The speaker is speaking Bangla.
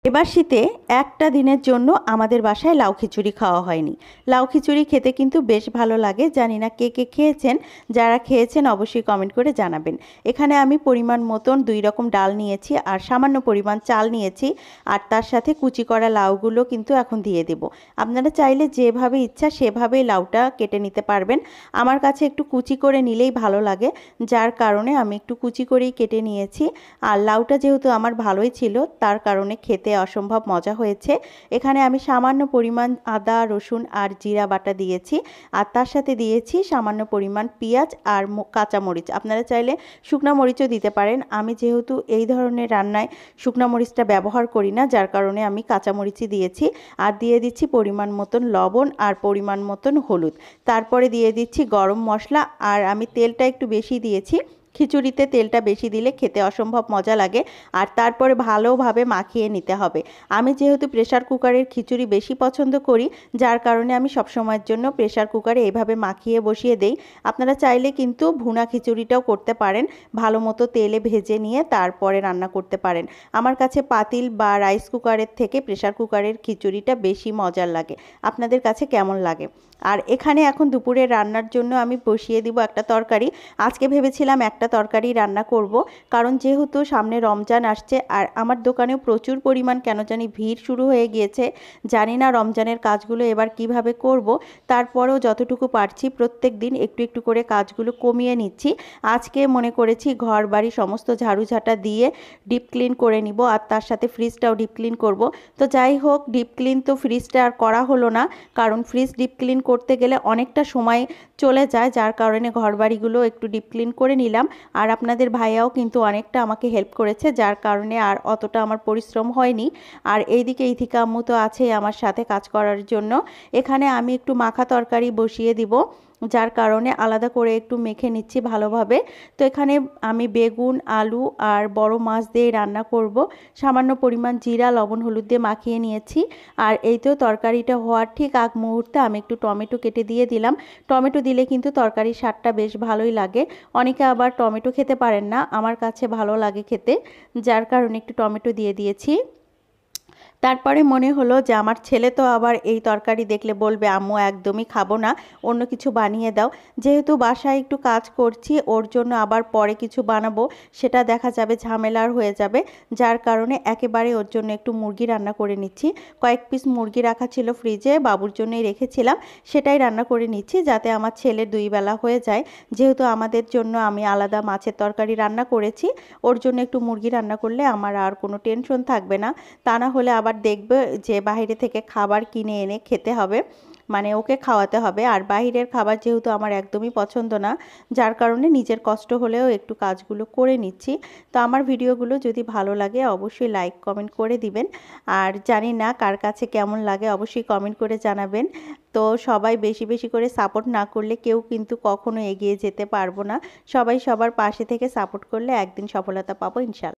এবার শীতে একটা দিনের জন্য আমাদের বাসায় লাউ খিচুড়ি খাওয়া হয়নি। লাউ খিচুড়ি খেতে কিন্তু বেশ ভালো লাগে। জানি না কে কে খেয়েছেন, যারা খেয়েছেন অবশ্যই কমেন্ট করে জানাবেন। এখানে আমি পরিমাণ মতন 2 রকম ডাল নিয়েছি আর সামান্য পরিমাণ চাল নিয়েছি, আর তার সাথে কুচি করা লাউগুলো কিন্তু এখন দিয়ে দেব। আপনারা চাইলে যেভাবে ইচ্ছা সেভাবেই লাউটা কেটে নিতে পারবেন। আমার কাছে একটু কুচি করে নিলেই ভালো লাগে, যার কারণে আমি একটু কুচি করেই কেটে নিয়েছি। আর লাউটা যেহেতু আমার ভালোই ছিল, তার কারণে খেতে অসম্ভব মজা হয়েছে। এখানে আমি সামান্য পরিমাণ আদা, রসুন আর জিরা বাটা দিয়েছি, আর তার সাথে দিয়েছি সামান্য পরিমাণ পেঁয়াজ আর কাঁচামরিচ। আপনারা চাইলে শুকনো মরিচও দিতে পারেন। আমি যেহেতু এই ধরনের রান্নায় শুকনো মরিচটা ব্যবহার করি না, যার কারণে আমি কাঁচামরিচই দিয়েছি। আর দিয়ে দিচ্ছি পরিমাণ মতন লবণ আর পরিমাণ মতন হলুদ। তারপরে দিয়ে দিচ্ছি গরম মশলা, আর আমি তেলটা একটু বেশি দিয়েছি। খিচুড়িতে তেলটা বেশি দিলে খেতে অসম্ভব মজা লাগে। আর তারপরে ভালোভাবে মাখিয়ে নিতে হবে। আমি যেহেতু প্রেসার কুকারের খিচুড়ি বেশি পছন্দ করি, যার কারণে আমি সবসময়ের জন্য প্রেসার কুকারে এইভাবে মাখিয়ে বসিয়ে দেই। আপনারা চাইলে কিন্তু ভুনা খিচুড়িটাও করতে পারেন, ভালো মতো তেলে ভেজে নিয়ে তারপরে রান্না করতে পারেন। আমার কাছে পাতিল বা রাইস কুকারের থেকে প্রেসার কুকারের খিচুড়িটা বেশি মজার লাগে। আপনাদের কাছে কেমন লাগে? আর এখানে এখন দুপুরে রান্নার জন্য আমি বসিয়ে দিব একটা তরকারি। আজকে ভেবেছিলাম একটা তরকারি রান্না করব, কারণ যেহেতু সামনে রমজান আসছে আর আমার দোকানেও প্রচুর পরিমাণ কেন জানি ভিড় শুরু হয়ে গিয়েছে। জানি না রমজানের কাজগুলো এবার কিভাবে করব। তারপরেও যতটুকু পারছি প্রত্যেক দিন একটু একটু করে কাজগুলো কমিয়ে নিচ্ছি। আজকে মনে করেছি ঘর বাড়ি সমস্ত ঝাড়ুঝাঁটা দিয়ে ডিপ ক্লিন করে নিব, আর তার সাথে ফ্রিজটাও ডিপ ক্লিন করব। তো যাই হোক, ডিপ ক্লিন তো ফ্রিজটা আর করা হলো না, কারণ ফ্রিজ ডিপ ক্লিন করতে গেলে অনেকটা সময় চলে যায়, যার কারণে ঘরবাড়িগুলো একটু ডিপ ক্লিন করে নিলাম। আর আপনাদের ভাইয়াও কিন্তু অনেকটা আমাকে হেল্প করেছে, যার কারণে আর অতটা আমার পরিশ্রম হয়নি। আর এইদিকে ইথিকা আম্মু তো আছেই আমার সাথে কাজ করার জন্য। এখানে আমি একটু মাখা তরকারি বসিয়ে দিব, যার কারণে আলাদা করে একটু মেখে নিচ্ছি ভালোভাবে। তো এখানে আমি বেগুন, আলু আর বড় মাছ দিয়ে রান্না করব। সামান্য পরিমাণ জিরা, লবণ, হলুদ দিয়ে মাখিয়ে নিয়েছি। আর এই তো তরকারিটা হওয়ার ঠিক আগ মুহূর্তে আমি একটু টমেটো কেটে দিয়ে দিলাম। টমেটো দিলে কিন্তু তরকারির স্বাদটা বেশ ভালোই লাগে। অনেকে আবার টমেটো খেতে পারেন না, আমার কাছে ভালো লাগে খেতে, যার কারণে একটু টমেটো দিয়ে দিয়েছি। তারপরে মনে হলো যে আমার ছেলে তো আবার এই তরকারি দেখলে বলবে আম্মু একদমই খাবো না, অন্য কিছু বানিয়ে দাও। যেহেতু বাসায় একটু কাজ করছি, ওর জন্য আবার পরে কিছু বানাবো, সেটা দেখা যাবে ঝামেলার হয়ে যাবে। যার কারণে একেবারে ওর জন্য একটু মুরগি রান্না করে নিচ্ছি। কয়েক পিস মুরগি রাখা ছিল ফ্রিজে, বাবুর জন্যই রেখেছিলাম, সেটাই রান্না করে নিচ্ছি যাতে আমার ছেলের 2 বেলা হয়ে যায়। যেহেতু আমাদের জন্য আমি আলাদা মাছের তরকারি রান্না করেছি, ওর জন্য একটু মুরগি রান্না করলে আমার আর কোনো টেনশন থাকবে না। তা না হলে আবার দেখবে যে বাইরে থেকে খাবার কিনে এনে খেতে হবে, মানে ওকে খাওয়াতে হবে। আর বাইরের খাবার যেহেতু আমার একদমই পছন্দ না, যার কারণে নিজের কষ্ট হলেও একটু কাজগুলো করে নিচ্ছি। তো আমার ভিডিওগুলো যদি ভালো লাগে অবশ্যই লাইক কমেন্ট করে দিবেন। আর জানি না কার কাছে কেমন লাগে, অবশ্যই কমেন্ট করে জানাবেন। তো সবাই বেশি বেশি করে সাপোর্ট না করলে কেউ কিন্তু কখনো এগিয়ে যেতে পারবো না। সবাই সবার পাশে থেকে সাপোর্ট করলে একদিন সফলতা পাবো ইনশাল্লাহ।